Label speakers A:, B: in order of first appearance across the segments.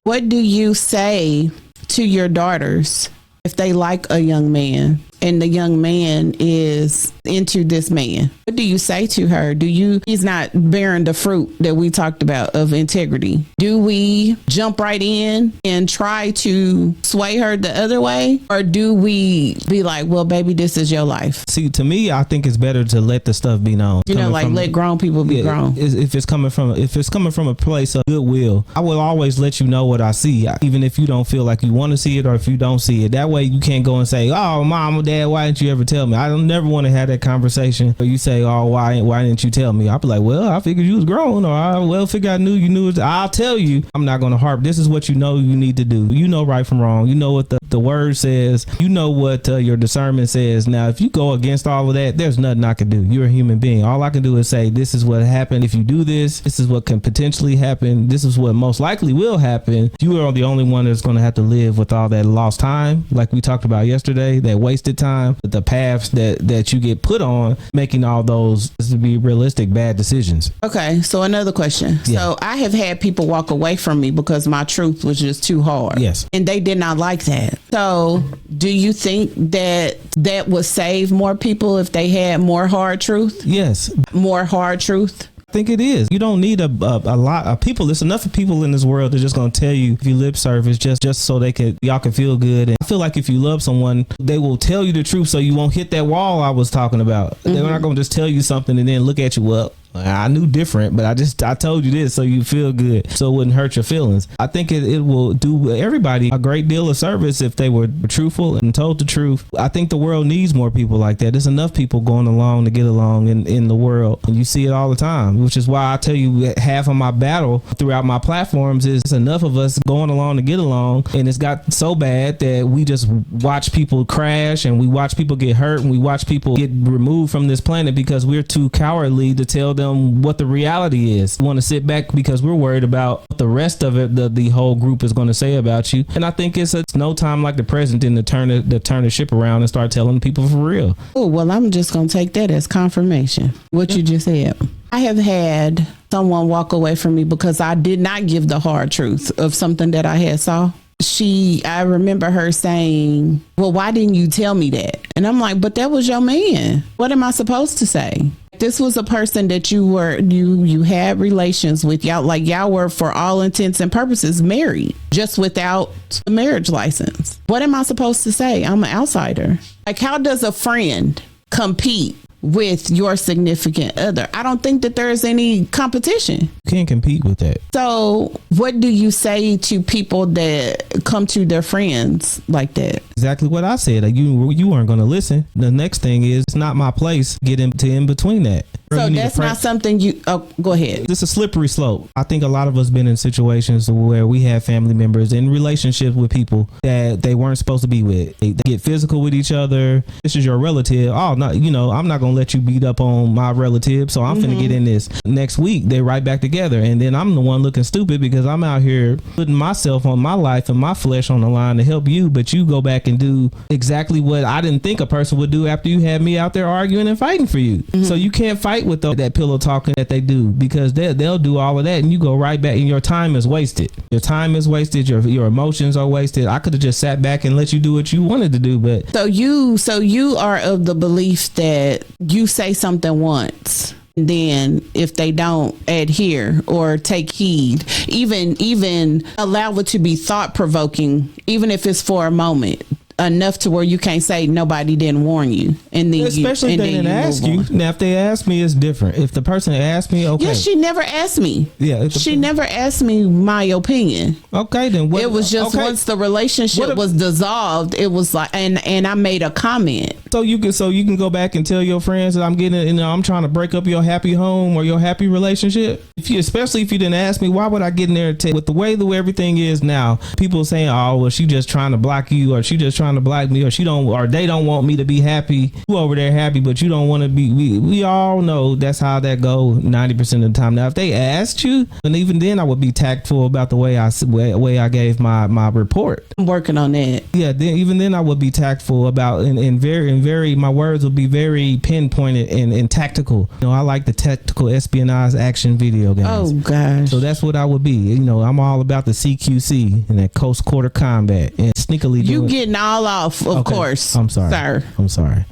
A: What do you say to your daughters if they like a young man and the young man is into this man? What do you say to her? He's not bearing the fruit that we talked about of integrity. Do we jump right in and try to sway her the other way? Or do we be like, well, baby, this is your life?
B: See, to me, I think it's better to let the stuff be known.
A: Let grown people be grown.
B: If it's coming from a place of goodwill, I will always let you know what I see, even if you don't feel like you want to see it or if you don't see it. That way you can't go and say, oh, mom or dad, why didn't you ever tell me? I don't never want to have that conversation. Or you say, oh, why didn't you tell me? I'll be like, well, I figured you was grown, or I figured I knew you knew it. I'll tell you. I'm not going to harp. This is what you know you need to do. You know right from wrong. You know what the word says. You know what your discernment says. Now, if you go against all of that, there's nothing I can do. You're a human being. All I can do is say, this is what happened. If you do this, this is what can potentially happen. This is what most likely will happen. You are the only one that's going to have to live with all that lost time, like we talked about yesterday, that wasted time, the paths that you get put on, making all those, to be realistic, bad decisions.
A: Okay, so another question. Yeah. So I have had people walk away from me because my truth was just too hard.
B: Yes.
A: And they did not like that. So do you think that would save more people if they had more hard truth?
B: Yes.
A: More hard truth?
B: I think it is. You don't need a lot of people. There's enough of people in this world that's just going to tell you if you lip service just so y'all can feel good. And I feel like if you love someone, they will tell you the truth so you won't hit that wall I was talking about. Mm-hmm. They're not going to just tell you something and then look at you, well, I knew different, but I told you this so you feel good, so it wouldn't hurt your feelings. I think it will do everybody a great deal of service if they were truthful and told the truth. I think the world needs more people like that. There's enough people going along to get along in the world, and you see it all the time, which is why I tell you half of my battle throughout my platforms is enough of us going along to get along, and it's got so bad that we just watch people crash and we watch people get hurt and we watch people get removed from this planet because we're too cowardly to tell them what the reality is. We want to sit back because we're worried about what the rest of it, the whole group is going to say about you. And I think it's no time like the present to turn the ship around and start telling people for real.
A: Oh, well, I'm just going to take that as confirmation. What you just said. I have had someone walk away from me because I did not give the hard truth of something that I had saw. I remember her saying, well, why didn't you tell me that? And I'm like, but that was your man. What am I supposed to say? This was a person that you had relations with. Y'all were, for all intents and purposes, married, just without a marriage license. What am I supposed to say? I'm an outsider. Like, how does a friend compete with your significant other? I don't think that there's any competition.
B: You can't compete with that.
A: So what do you say to people that come to their friends like that?
B: Exactly what I said. You weren't going to listen. The next thing is, it's not my place to get in between that.
A: So that's not something go ahead.
B: It's a slippery slope. I think a lot of us been in situations where we have family members in relationships with people that they weren't supposed to be with. They get physical with each other. This is your relative. Oh, no, I'm not going to let you beat up on my relative. So I'm finna get in this. Next week, they're right back together. And then I'm the one looking stupid because I'm out here putting myself on my life and my flesh on the line to help you. But you go back and do exactly what I didn't think a person would do after you had me out there arguing and fighting for you. Mm-hmm. So you can't fight with that pillow talking that they do, because they'll do all of that and you go right back and your time is wasted. Your time is wasted. Your emotions are wasted. I could have just sat back and let you do what you wanted to do. But
A: so you are of the belief that you say something once, then if they don't adhere or take heed, even allow it to be thought-provoking, even if it's for a moment, enough to where you can't say nobody didn't warn you, and then
B: especially if they didn't ask you. Now, if they ask me, it's different. If the person asked me, okay.
A: Yes, she never asked me.
B: Yeah,
A: she never asked me my opinion.
B: Okay, then
A: it was just once the relationship was dissolved, it was like, and I made a comment.
B: So you can go back and tell your friends that I'm trying to break up your happy home or your happy relationship. Especially if you didn't ask me, why would I get in there with the way everything is now? People saying, oh, well, she just trying to block you, or she just trying to block me, or they don't want me to be happy. you over there happy, but you don't want to be. We all know that's how that go 90% of the time. Now, if they asked you, and even then, I would be tactful about the way I gave my report.
A: I'm working on that.
B: Yeah, even then I would be tactful about and very my words would be very pinpointed and tactical. I like the tactical espionage action video games.
A: Oh gosh.
B: So that's what I would be. I'm all about the CQC and that close quarter combat and sneakily.
A: You getting all off, of course.
B: I'm sorry, sir. I'm sorry.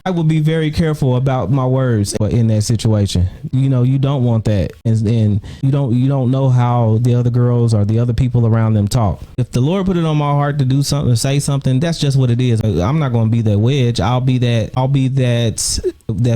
B: I would be very careful about my words in that situation. You don't want that, and you don't know how the other girls or the other people around them talk. If the Lord put it on my heart to do something, to say something, that's just what it is. I'm not going to be that wedge. I'll be that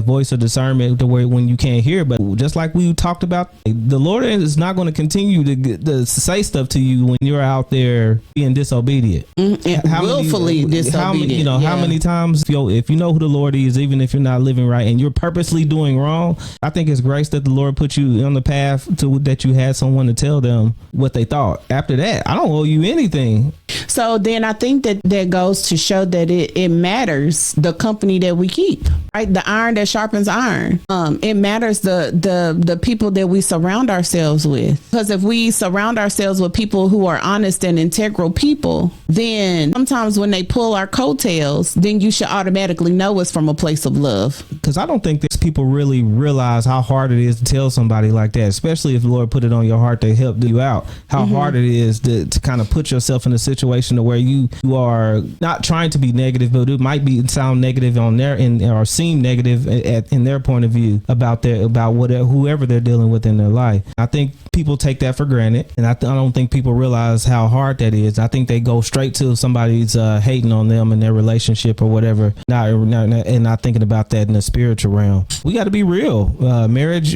B: voice of discernment to where when you can't hear. But just like we talked about, the Lord is not going to continue to say stuff to you when you're out there being disobedient.
A: Willfully disobedient.
B: How many times if you know who the Lord is, even if you're not living right and you're purposely doing wrong, I think it's grace that the Lord put you on the path that you had someone to tell them what they thought. After that, I don't owe you anything.
A: So then I think that goes to show that it matters the company that we keep, right? The iron that sharpens iron. It matters the people that we surround ourselves with, because if we surround ourselves with people who are honest and integral people, then sometimes when they pull our coattails, then you should automatically know it's from a place of love.
B: Because I don't think people really realize how hard it is to tell somebody like that, especially if the Lord put it on your heart to help you out, how hard it is to kind of put yourself in a situation to where you are not trying to be negative, but it might sound negative on their end or seem negative in their point of view about whoever they're dealing with in their life. I think people take that for granted, and I don't think people realize how hard that is. I think they go straight to somebody's hating on them in their relationship or whatever, not thinking about that in the spiritual realm. We got to be real. Marriage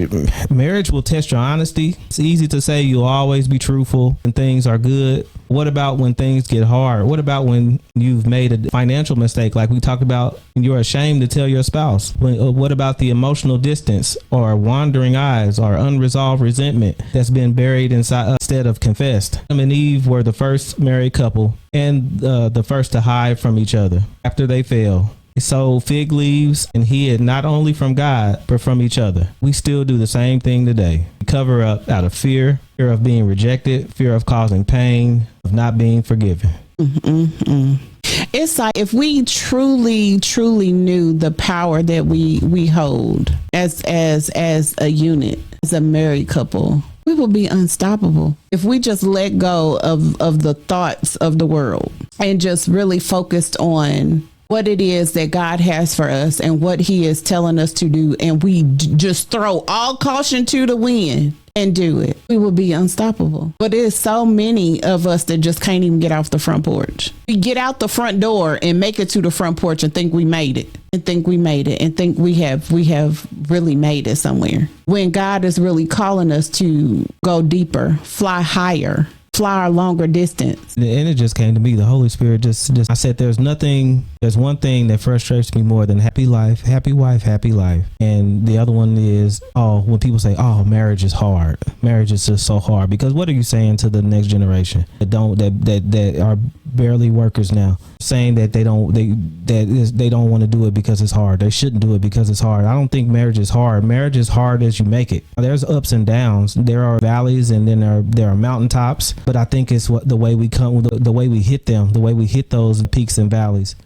B: will test your honesty. It's easy to say you'll always be truthful when things are good. What about when things get hard? What about when you've made a financial mistake, like we talked about, and you're ashamed to tell your spouse? What about the emotional distance or wandering eyes or unresolved resentment that's been buried inside instead of confessed? Adam and Eve were the first married couple and the first to hide from each other after they fell. They sowed fig leaves and hid not only from God, but from each other. We still do the same thing today. We cover up out of fear of being rejected, fear of causing pain, of not being forgiven.
A: It's like if we truly knew the power that we hold as a unit, as a married couple, we will be unstoppable if we just let go of the thoughts of the world and just really focused on what it is that God has for us and what he is telling us to do. And we just throw all caution to the wind and do it. We will be unstoppable. But there's so many of us that just can't even get off the front porch. We get out the front door and make it to the front porch and think we made it and think we have really made it somewhere, when God is really calling us to go deeper, fly higher, fly a longer distance.
B: And it just came to me, the Holy Spirit just I said, there's one thing that frustrates me more than happy life, happy wife, happy life. And the other one is, when people say, marriage is hard. Marriage is just so hard. Because what are you saying to the next generation that are barely workers now, saying that they don't want to do it because it's hard? They shouldn't do it because it's hard. I don't think marriage is hard. Marriage is hard as you make it. There's ups and downs. There are valleys and then there are mountaintops. But I think it's the way we hit them, the way we hit those peaks and valleys.